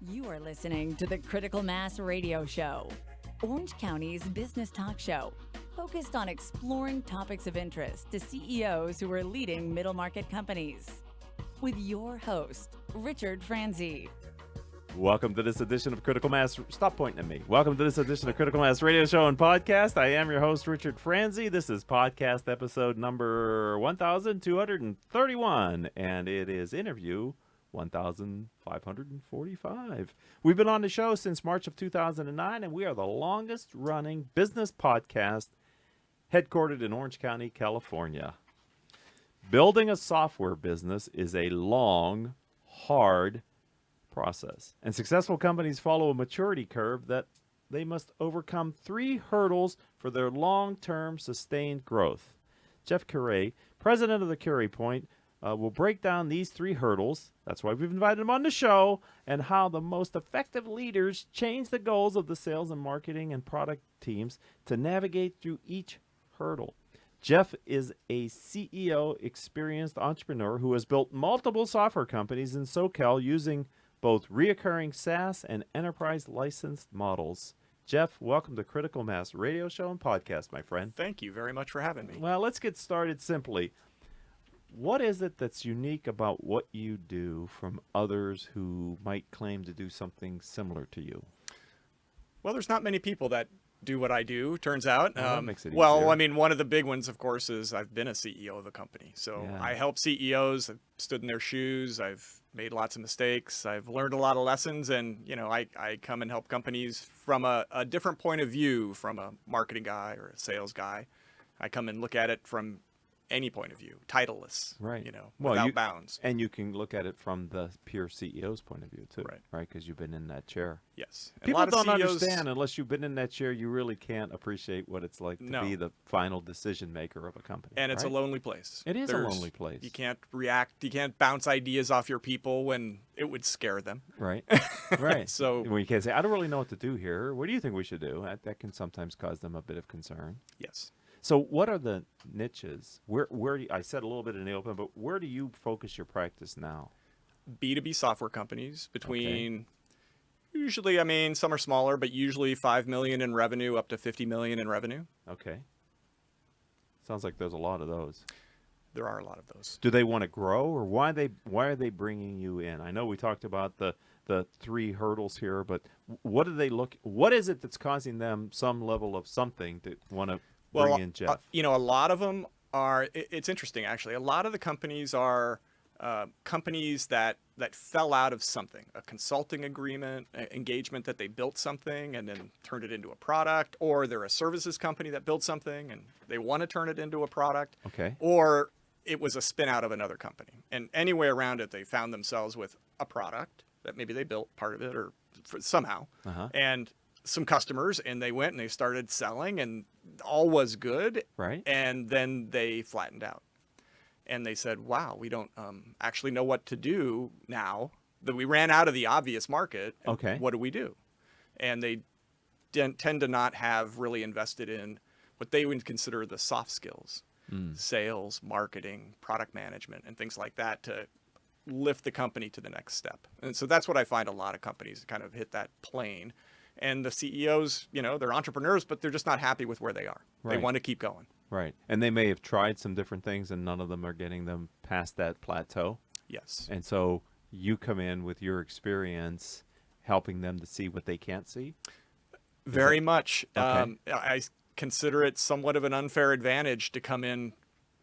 You are listening to the Critical Mass Radio Show, Orange County's business talk show, focused on exploring topics of interest to CEOs who are leading middle market companies. With your host, Richard Franzi. Welcome to this edition of Critical Mass. Stop pointing at me. Welcome to this edition of Critical Mass Radio Show and Podcast. I am your host, Richard Franzi. This is podcast episode number 1231, and it is interview 1545. We've been on the show since March of 2009, and we are the longest running business podcast headquartered in Orange County, California. Building a software business is a long, hard process, and successful companies follow a maturity curve that they must overcome 3 hurdles for their long-term sustained growth. Jeff Curie, president of the Curie Point, will break down these 3 hurdles. That's why we've invited him on the show, and how the most effective leaders change the goals of the sales and marketing and product teams to navigate through each hurdle. Jeff is a CEO, experienced entrepreneur who has built multiple software companies in SoCal using both reoccurring SaaS and enterprise licensed models. Jeff, welcome to Critical Mass Radio Show and Podcast, my friend. Thank you very much for having me. Well, let's get started simply. What is it that's unique about what you do from others who might claim to do something similar to you? Well, there's not many people that do what I do, turns out. Well, that makes it well, easier. I mean, one of the big ones, of course, is I've been a CEO of a company. So Yeah. I help CEOs. I've stood in their shoes. I've made lots of mistakes. I've learned a lot of lessons. And, you know, I come and help companies from a different point of view from a marketing guy or a sales guy. I come and look at it from any point of view, titleless, Right. you know, Well, without bounds. And you can look at it from the pure CEO's point of view, too. Right. Because you've been in that chair. Yes. And a People lot of don't CEOs understand unless you've been in that chair. You really can't appreciate what it's like to No. be the final decision maker of a company. And it's right? a lonely place. It is a lonely place. You can't react. You can't bounce ideas off your people when it would scare them. Right. Right. So- when you can't say, I don't really know what to do here. What do you think we should do? That can sometimes cause them a bit of concern. Yes. So what are the niches? Where do you, I said a little bit in the open, but where do you focus your practice now? B2B software companies between usually, I mean, some are smaller, but usually 5 million in revenue up to 50 million in revenue. Okay. Sounds like there's a lot of those. There are a lot of those. Do they want to grow, or why are they bringing you in? I know we talked about the 3 hurdles here, but what is it that's causing them some level of something to want to bring in Jeff? You know, a lot of them are, it's interesting actually. A lot of the companies are companies that fell out of something, a consulting agreement, engagement that they built something and then turned it into a product, or they're a services company that built something and they want to turn it into a product. Okay. Or it was a spin out of another company. And any way around it, they found themselves with a product that maybe they built part of it or somehow, and some customers, and they went and they started selling and all was good. Right. And then they flattened out. And they said, wow, we don't actually know what to do now that we ran out of the obvious market. Okay. What do we do? And they tend to not have really invested in what they would consider the soft skills, sales, marketing, product management, and things like that to lift the company to the next step. And so that's what I find a lot of companies kind of hit that plane. And the CEOs, you know, they're entrepreneurs, but they're just not happy with where they are. Right. They want to keep going. Right. And they may have tried some different things, and none of them are getting them past that plateau. Yes. And so you come in with your experience helping them to see what they can't see? Very much. Okay. I consider it somewhat of an unfair advantage to come in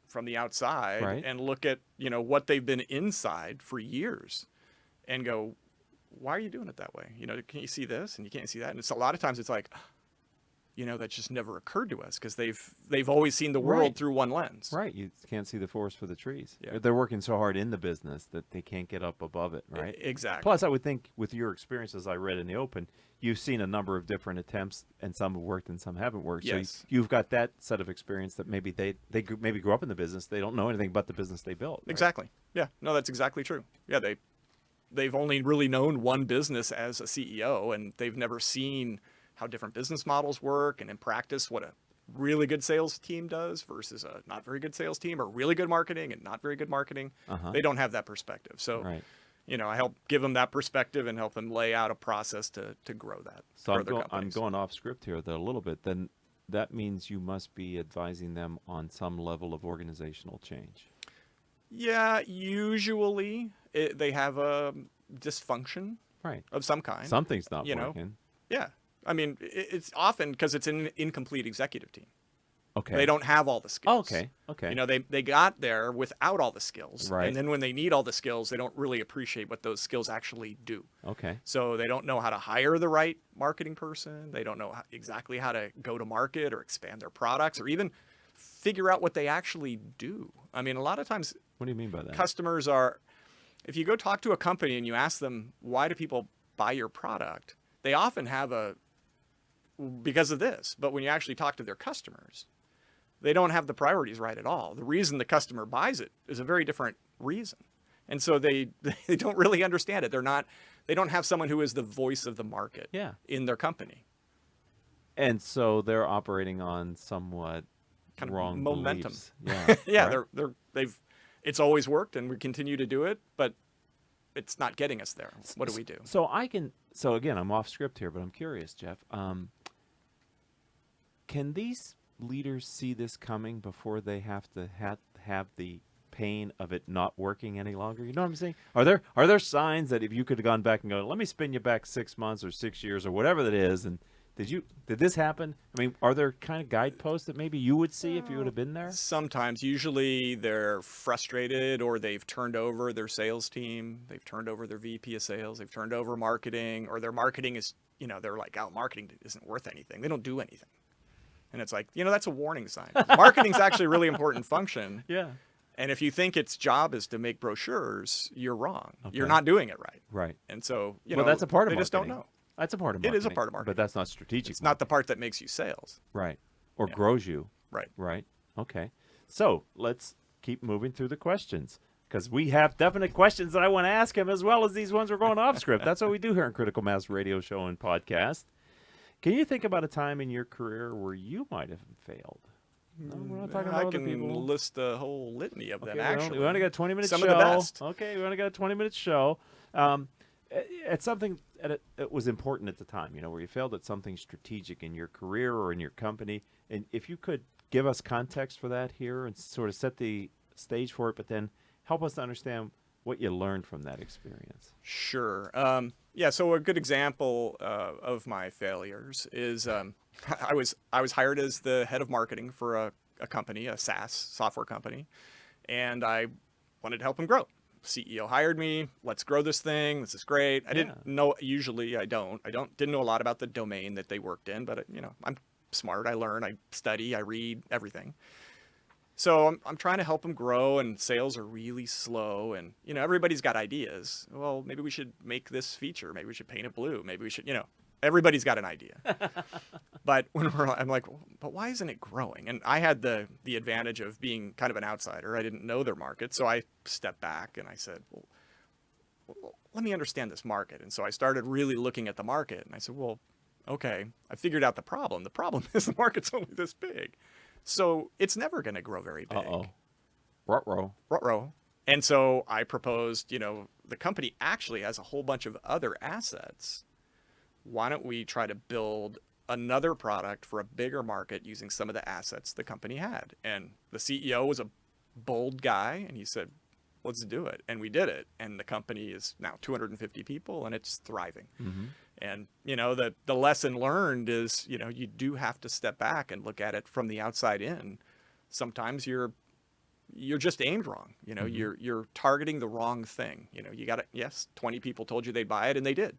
from the outside Right. and look at, you know, what they've been inside for years and go, why are you doing it that way? You know, can you see this and you can't see that? And it's a lot of times it's like, you know, that just never occurred to us because they've always seen the world Right. through one lens. Right. You can't see the forest for the trees. Yeah. They're working so hard in the business that they can't get up above it, right? Exactly. Plus, I would think with your experiences I read in the open, you've seen a number of different attempts, and some have worked and some haven't worked. Yes. So you've got that set of experience that maybe they maybe grew up in the business. They don't know anything but the business they built. Right? Exactly. Yeah. No, that's exactly true. Yeah. They've only really known one business as a CEO, and they've never seen how different business models work and in practice what a really good sales team does versus a not very good sales team, or really good marketing and not very good marketing. Uh-huh. They don't have that perspective. So Right. I help give them that perspective and help them lay out a process to grow that. So grow I'm, their I'm companies. going off script here though, a little bit. Then that means you must be advising them on some level of organizational change. Yeah, usually they have a dysfunction Right. of some kind. Something's not you know? working. Yeah. I mean, it's often because it's an incomplete executive team. Okay. They don't have all the skills. Oh, okay. Okay. They got there without all the skills. Right. And then when they need all the skills, they don't really appreciate what those skills actually do. Okay. So they don't know how to hire the right marketing person. They don't know exactly how to go to market or expand their products or even figure out what they actually do. I mean, a lot of times What do you mean by that? customers are, if you go talk to a company and you ask them, why do people buy your product? They often have because of this. But when you actually talk to their customers, they don't have the priorities right at all. The reason the customer buys it is a very different reason. And so they don't really understand it. They don't have someone who is the voice of the market Yeah. in their company. And so they're operating on somewhat Kind of wrong momentum. beliefs. Yeah. Yeah, right? it's always worked and we continue to do it, but it's not getting us there. What do we do? So again, I'm off script here, but I'm curious, Jeff. Can these leaders see this coming before they have to have the pain of it not working any longer? You know what I'm saying? Are there signs that if you could have gone back and go, let me spin you back 6 months or 6 years or whatever that is, and did this happen? I mean, are there kind of guideposts that maybe you would see if you would have been there? Sometimes, usually they're frustrated or they've turned over their sales team. They've turned over their VP of sales. They've turned over marketing, or their marketing is, they're like, oh, marketing isn't worth anything. They don't do anything. And it's like, that's a warning sign. Marketing's actually a really important function. Yeah. And if you think its job is to make brochures, you're wrong. Okay. You're not doing it right. Right. And so, Well, that's a part of they just don't marketing. know. That's a part of It marketing. is a part of marketing. But that's not strategic. It's not the part that makes you sales. Right. Or Yeah. grows you. Right. Right. Okay. So let's keep moving through the questions, because we have definite questions that I want to ask him, as well as these ones we're going off script. That's what we do here on Critical Mass Radio Show and Podcast. Can you think about a time in your career where you might have failed? No, we're not talking about I other can people. list a whole litany of them, Okay, actually. we only got a 20-minute show. Some of the best. Okay, we only got a 20-minute show. At something that it was important at the time, where you failed at something strategic in your career or in your company. And if you could give us context for that here and sort of set the stage for it, but then help us to understand what you learned from that experience. Sure. Yeah, so a good example of my failures is I was hired as the head of marketing for a company, a SaaS software company, and I wanted to help them grow. CEO hired me. Let's grow this thing. This is great. I didn't know. Usually, I didn't know a lot about the domain that they worked in, but I'm smart. I learn. I study. I read everything. So I'm trying to help them grow, and sales are really slow. And everybody's got ideas. Well, maybe we should make this feature. Maybe we should paint it blue. Maybe we should. Everybody's got an idea. But I'm like, well, but why isn't it growing? And I had the advantage of being kind of an outsider. I didn't know their market, so I stepped back and I said, well, let me understand this market. And so I started really looking at the market, and I said, well, okay, I figured out the problem. The problem is the market's only this big, so it's never going to grow very big. Ruh-roh. And so I proposed, the company actually has a whole bunch of other assets. Why don't we try to build another product for a bigger market using some of the assets the company had? And the CEO was a bold guy, and he said, let's do it. And we did it. And the company is now 250 people, and it's thriving. Mm-hmm. And, the lesson learned is, you do have to step back and look at it from the outside in. Sometimes you're just aimed wrong. Mm-hmm. You're targeting the wrong thing. You got it. Yes, 20 people told you they'd buy it, and they did.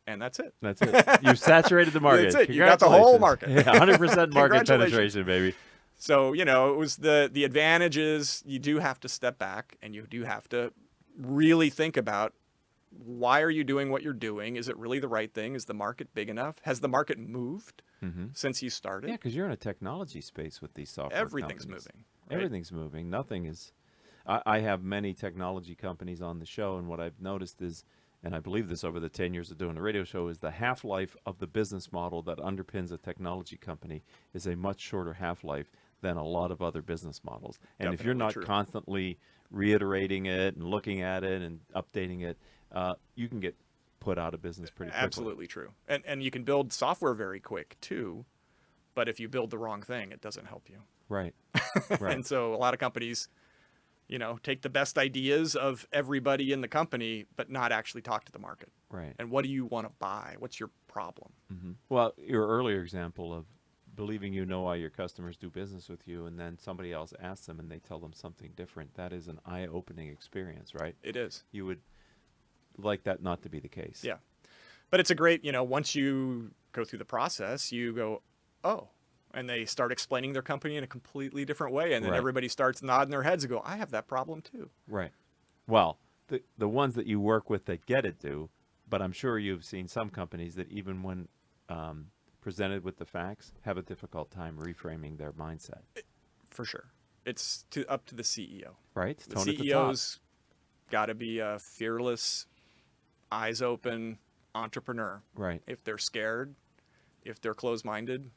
And that's it. That's it. You saturated the market. That's it. You got the whole market. Yeah, 100% market Congratulations. penetration, baby. So, it was the advantage is you do have to step back, and you do have to really think about, why are you doing what you're doing? Is it really the right thing? Is the market big enough? Has the market moved since you started? Yeah, because you're in a technology space with these software Everything's companies. moving. Right? Everything's moving. Nothing is. I have many technology companies on the show, and what I've noticed is, and I believe this over the 10 years of doing the radio show, is the half-life of the business model that underpins a technology company is a much shorter half-life than a lot of other business models. And if you're Definitely not true. constantly reiterating it and looking at it and updating it, you can get put out of business pretty quickly. Absolutely true. And you can build software very quick too, but if you build the wrong thing, it doesn't help you. Right. Right. And so a lot of companies, take the best ideas of everybody in the company, but not actually talk to the market. Right. And what do you want to buy? What's your problem? Well, your earlier example of believing you know why your customers do business with you, and then somebody else asks them and they tell them something different, that is an eye-opening experience, right? It is. You would like that not to be the case. Yeah. But it's a great, once you go through the process, you go, oh, and they start explaining their company in a completely different way. And then Right. everybody starts nodding their heads and go, I have that problem too. Right. Well, the ones that you work with that get it do, but I'm sure you've seen some companies that even when presented with the facts have a difficult time reframing their mindset. For sure. It's up to the CEO. Right? The Tone at the top. CEO's got to be a fearless, eyes open entrepreneur. Right. If they're scared, if they're closed-minded,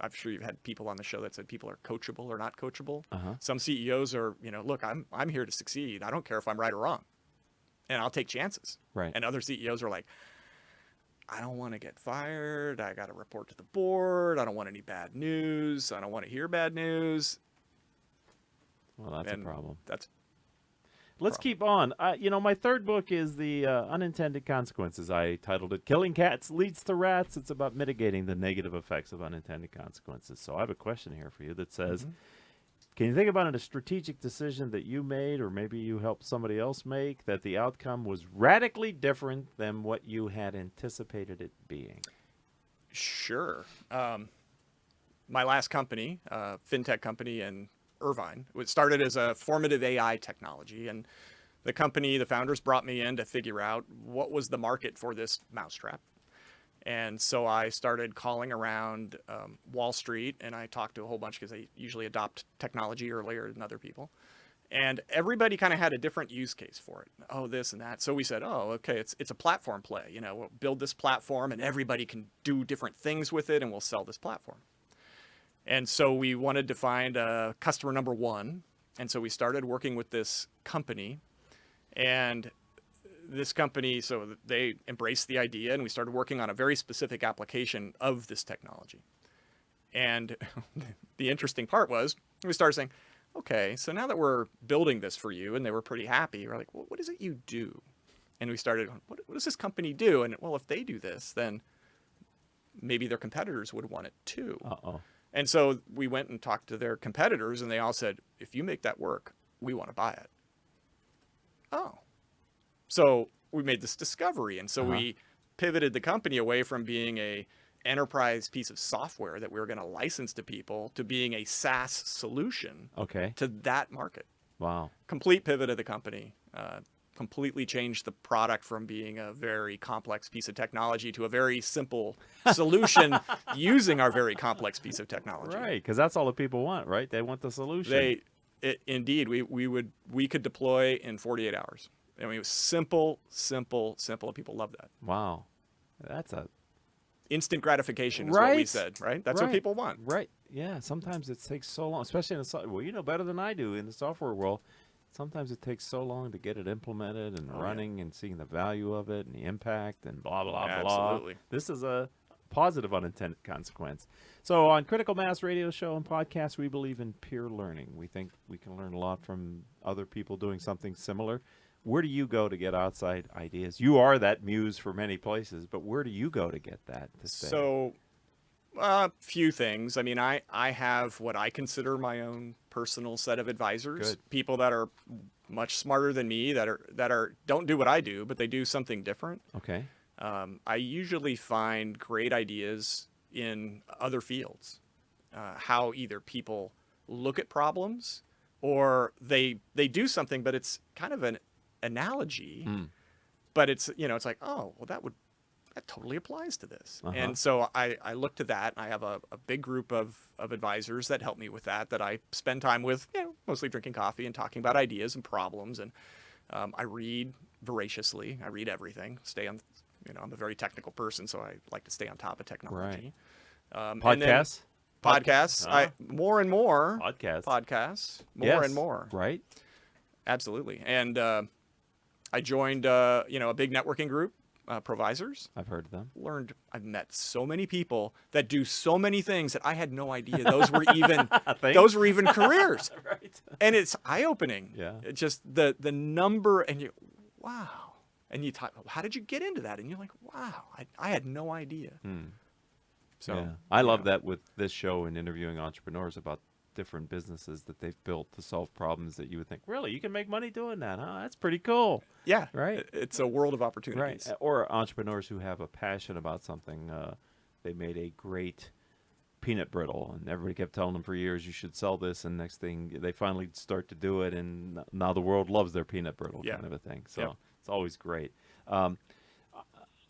I'm sure you've had people on the show that said people are coachable or not coachable. Uh-huh. Some CEOs are, look, I'm here to succeed. I don't care if I'm right or wrong, and I'll take chances. Right. And other CEOs are like, I don't want to get fired. I got to report to the board. I don't want any bad news. I don't want to hear bad news. Well, that's And a problem. That's Let's keep on. My third book is the Unintended Consequences. I titled it Killing Cats Leads to Rats. It's about mitigating the negative effects of unintended consequences. So I have a question here for you that says, can you think about a strategic decision that you made or maybe you helped somebody else make that the outcome was radically different than what you had anticipated it being? Sure. My last company, fintech company in Irvine, it started as a formative AI technology, and the founders brought me in to figure out what was the market for this mousetrap. And so I started calling around Wall Street, and I talked to a whole bunch because I usually adopt technology earlier than other people. And everybody kind of had a different use case for it. Oh, this and that. So we said, oh, okay, it's a platform play. We'll build this platform, and everybody can do different things with it, and we'll sell this platform. And so we wanted to find a customer number one. And so we started working with this company. And this company, so they embraced the idea, and we started working on a very specific application of this technology. And the interesting part was we started saying, okay, so now that we're building this for you, and they were pretty happy, we're like, well, what is it you do? And we started, what does this company do? And well, if they do this, then maybe their competitors would want it too. Uh-oh. And so we went and talked to their competitors, and they all said, if you make that work, we want to buy it. Oh. So we made this discovery, and so we pivoted the company away from being a enterprise piece of software that we were going to license to people to being a SaaS solution to that market. Wow. Complete pivot of the company. Completely changed the product from being a very complex piece of technology to a very simple solution using our very complex piece of technology. Right, because that's all the people want, right? They want the solution. Indeed, we could deploy in 48 hours. I mean, it was simple, simple, simple, and people love that. Wow. That's a instant gratification is what we said, right? That's what people want. Right. Yeah, sometimes it takes so long, especially in the well, you know better than I do in the software world. Sometimes it takes so long to get it implemented and running and seeing the value of it and the impact and blah, blah, blah. Absolutely. This is a positive unintended consequence. So on Critical Mass Radio Show and Podcast, we believe in peer learning. We think we can learn a lot from other people doing something similar. Where do you go to get outside ideas? You are that muse for many places, but where do you go to get that to stay? So, few things. I mean, I have what I consider my own personal set of advisors. Good. People that are much smarter than me, that don't do what I do, but they do something different. Okay. I usually find great ideas in other fields. How either people look at problems, or they do something, but it's kind of an analogy, but it's it's like, oh, well, that totally applies to this. And so I look to that, and I have a big group of advisors that help me with that I spend time with, mostly drinking coffee and talking about ideas and problems. And I read voraciously. I read everything. Stay on, I'm a very technical person, so I like to stay on top of technology. Right. Podcasts. More and more. Podcasts. More and more. Right. absolutely. And I joined, a big networking group, Provisors. I've heard of them. I've met so many people that do so many things that I had no idea those were even Things? those were even careers. Right. And it's eye-opening. Yeah. It's just the number, and you, wow. And you talk, how did you get into that? And you're like, wow, I had no idea. So yeah. I love that with this show and interviewing entrepreneurs about different businesses that they've built to solve problems that you would think, really, you can make money doing that, huh? That's pretty cool. Yeah, Right. It's a world of opportunities. Right. Or entrepreneurs who have a passion about something. They made a great peanut brittle, and everybody kept telling them for years, you should sell this, and next thing, they finally start to do it, and now the world loves their peanut brittle kind of a thing. So it's always great.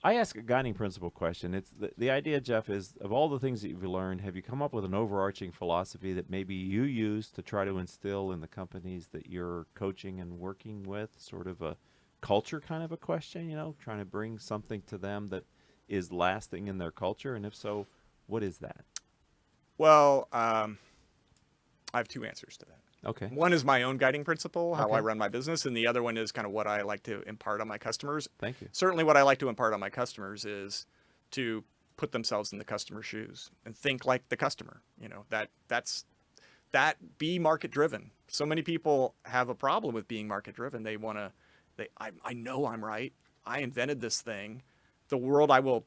I ask a guiding principle question. It's the idea, Jeff, is of all the things that you've learned, have you come up with an overarching philosophy that maybe you use to try to instill in the companies that you're coaching and working with, sort of a culture kind of a question, trying to bring something to them that is lasting in their culture? And if so, what is that? Well, I have two answers to that. Okay. One is my own guiding principle, how Okay. I run my business, and the other one is kind of what I like to impart on my customers. Thank you. Certainly what I like to impart on my customers is to put themselves in the customer's shoes and think like the customer. Be market driven. So many people have a problem with being market driven. I know I'm right. I invented this thing. The world, I will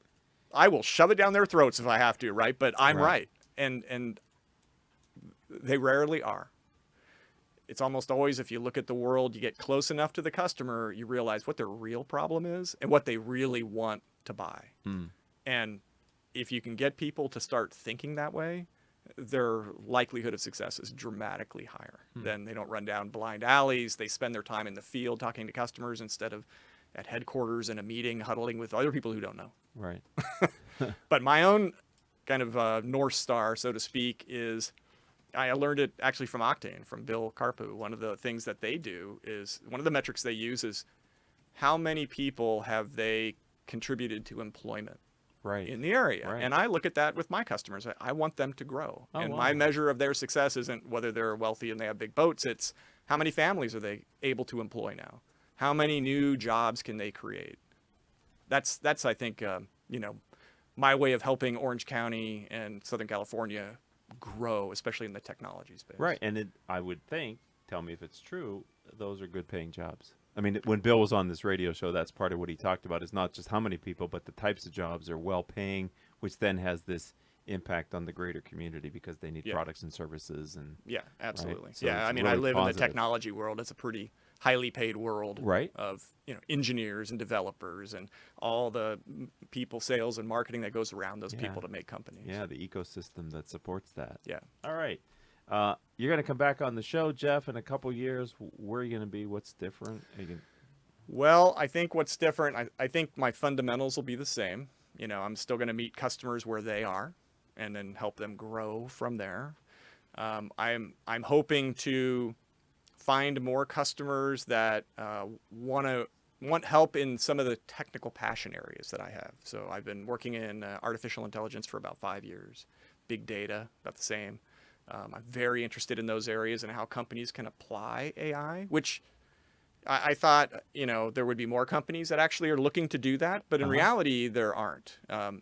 shove it down their throats if I have to, right? But I'm right. And they rarely are. It's almost always, if you look at the world, you get close enough to the customer, you realize what their real problem is and what they really want to buy. And if you can get people to start thinking that way, their likelihood of success is dramatically higher. Then they don't run down blind alleys. They spend their time in the field talking to customers instead of at headquarters in a meeting, huddling with other people who don't know. Right. But my own kind of North Star, so to speak, is I learned it actually from Octane, from Bill Carpu. One of the things that they do is, one of the metrics they use is how many people have they contributed to employment in the area. Right. And I look at that with my customers. I want them to grow. Oh, and wow. my measure of their success isn't whether they're wealthy and they have big boats. It's how many families are they able to employ now? How many new jobs can they create? That's I think, my way of helping Orange County and Southern California grow, especially in the technology space. Right. And I would think, tell me if it's true, those are good paying jobs. I mean, when Bill was on this radio show, that's part of what he talked about, is not just how many people, but the types of jobs are well paying, which then has this impact on the greater community because they need products and services. And yeah, absolutely. Right? So yeah, I mean, really I live positive. in the technology world. It's a pretty highly paid world of engineers and developers and all the people, sales and marketing that goes around those people to make companies. Yeah, the ecosystem that supports that. Yeah. All right. You're going to come back on the show, Jeff, in a couple years. Where are you going to be? What's different? Well, I think what's different, I think my fundamentals will be the same. I'm still going to meet customers where they are and then help them grow from there. I'm hoping to find more customers that want help in some of the technical passion areas that I have. So I've been working in artificial intelligence for about 5 years, big data, about the same. I'm very interested in those areas and how companies can apply AI, which I thought, there would be more companies that actually are looking to do that, but in reality, there aren't.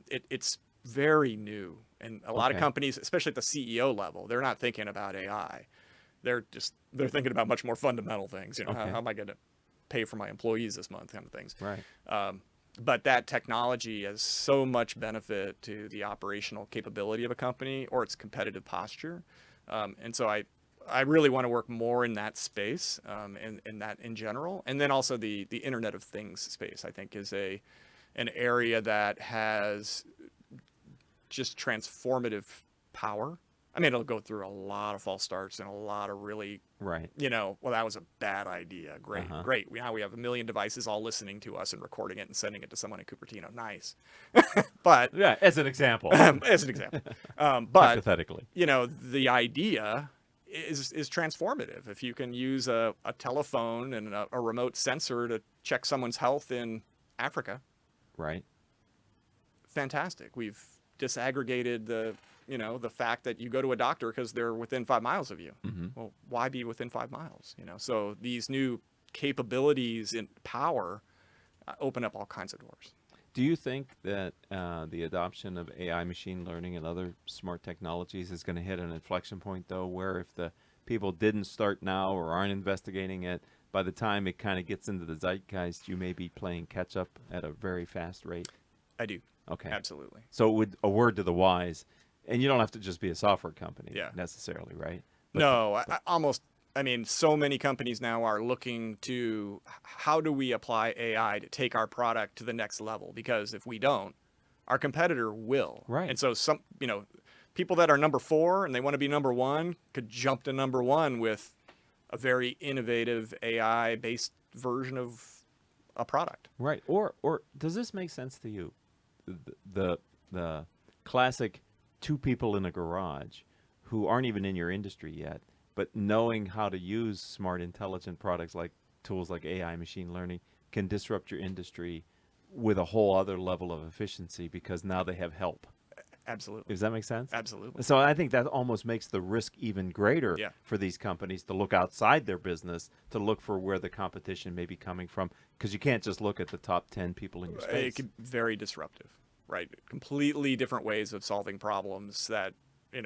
It's very new, and a lot of companies, especially at the CEO level, they're not thinking about AI. They're thinking about much more fundamental things. How am I going to pay for my employees this month, kind of things. Right. But that technology has so much benefit to the operational capability of a company or its competitive posture. And so I really want to work more in that space, and that in general. And then also the Internet of Things space, I think, is an area that has just transformative power. I mean, it'll go through a lot of false starts and a lot of really, well, that was a bad idea. Great. Now we have 1 million devices all listening to us and recording it and sending it to someone in Cupertino. Nice. But yeah, as an example. But hypothetically, the idea is transformative. If you can use a telephone and a remote sensor to check someone's health in Africa. Right. Fantastic. We've disaggregated the fact that you go to a doctor because they're within 5 miles of you. Well, why be within 5 miles? So these new capabilities in power open up all kinds of doors. Do you think that the adoption of AI, machine learning, and other smart technologies is going to hit an inflection point, though, where if the people didn't start now or aren't investigating it, by the time it kind of gets into the zeitgeist, you may be playing catch up at a very fast rate? I do. Okay. Absolutely. So with a word to the wise, and you don't have to just be a software company necessarily, right? So many companies now are looking to how do we apply AI to take our product to the next level? Because if we don't, our competitor will. Right. And so some, people that are number 4 and they want to be number 1 could jump to number 1 with a very innovative AI-based version of a product. Right. Or does this make sense to you? The classic 2 people in a garage who aren't even in your industry yet, but knowing how to use smart, intelligent products like tools like AI, machine learning, can disrupt your industry with a whole other level of efficiency because now they have help. Absolutely. Does that make sense? Absolutely. So I think that almost makes the risk even greater for these companies to look outside their business, to look for where the competition may be coming from, because you can't just look at the top 10 people in your space. It could be very disruptive, right? Completely different ways of solving problems that,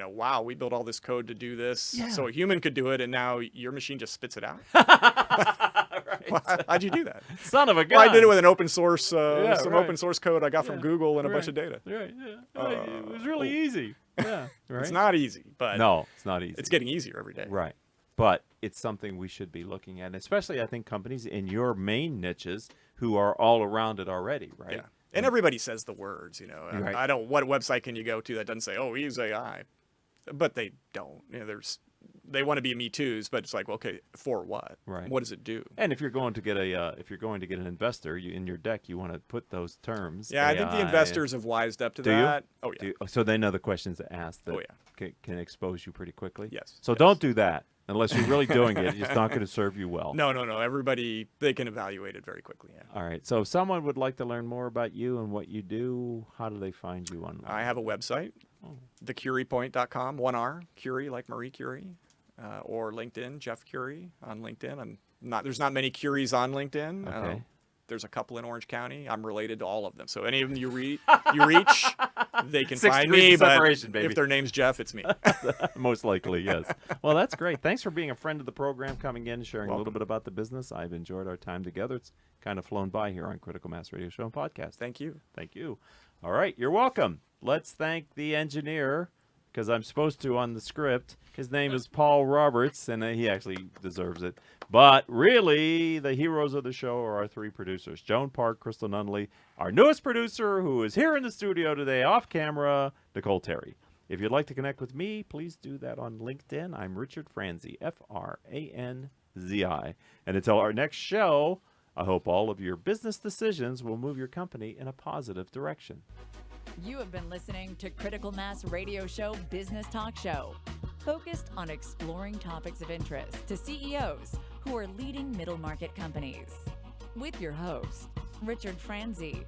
wow, we built all this code to do this. Yeah. So a human could do it, and now your machine just spits it out. Right. How'd you do that? Son of a gun. Well, I did it with an open source, open source code I got from Google and a bunch of data. Right, yeah. It was really easy. Yeah, right? It's not easy, but no, it's not easy. It's getting easier every day. Right. But it's something we should be looking at, especially, I think, companies in your main niches who are all around it already, right? Yeah. And everybody says the words, Right. I don't, what website can you go to that doesn't say, oh, we use AI? But they don't. They want to be Me Too's, but it's like, well, okay, for what? Right. What does it do? And if you're going to get an investor, in your deck, you want to put those terms. Yeah, AI, I think the investors have wised up to Do that. you? Oh yeah. So they know the questions to ask that Oh, yeah. can expose you pretty quickly. Yes. So Yes. don't do that unless you're really doing it. It's not going to serve you well. No. Everybody, they can evaluate it very quickly. Yeah. All right. So if someone would like to learn more about you and what you do, how do they find you online? I have a website, thecuriepoint.com, 1 R, Curie like Marie Curie, or LinkedIn, Jeff Curie on LinkedIn. There's not many Curies on LinkedIn. Okay. There's a couple in Orange County. I'm related to all of them. So any of them you reach, they can 6 find degrees me. of But separation, baby. if their name's Jeff, it's me. Most likely, yes. Well, that's great. Thanks for being a friend of the program, coming in, sharing a little Welcome. bit about the business. I've enjoyed our time together. It's kind of flown by here on Critical Mass Radio Show and Podcast. Thank you. Thank you. All right, you're welcome. Let's thank the engineer, because I'm supposed to on the script. His name is Paul Roberts, and he actually deserves it. But really, the heroes of the show are our 3 producers, Joan Park, Crystal Nunley, our newest producer, who is here in the studio today off camera, Nicole Terry. If you'd like to connect with me, please do that on LinkedIn. I'm Richard Franzi, Franzi. And until our next show, I hope all of your business decisions will move your company in a positive direction. You have been listening to Critical Mass Radio Show Business Talk Show, focused on exploring topics of interest to CEOs who are leading middle market companies. With your host, Richard Franzi.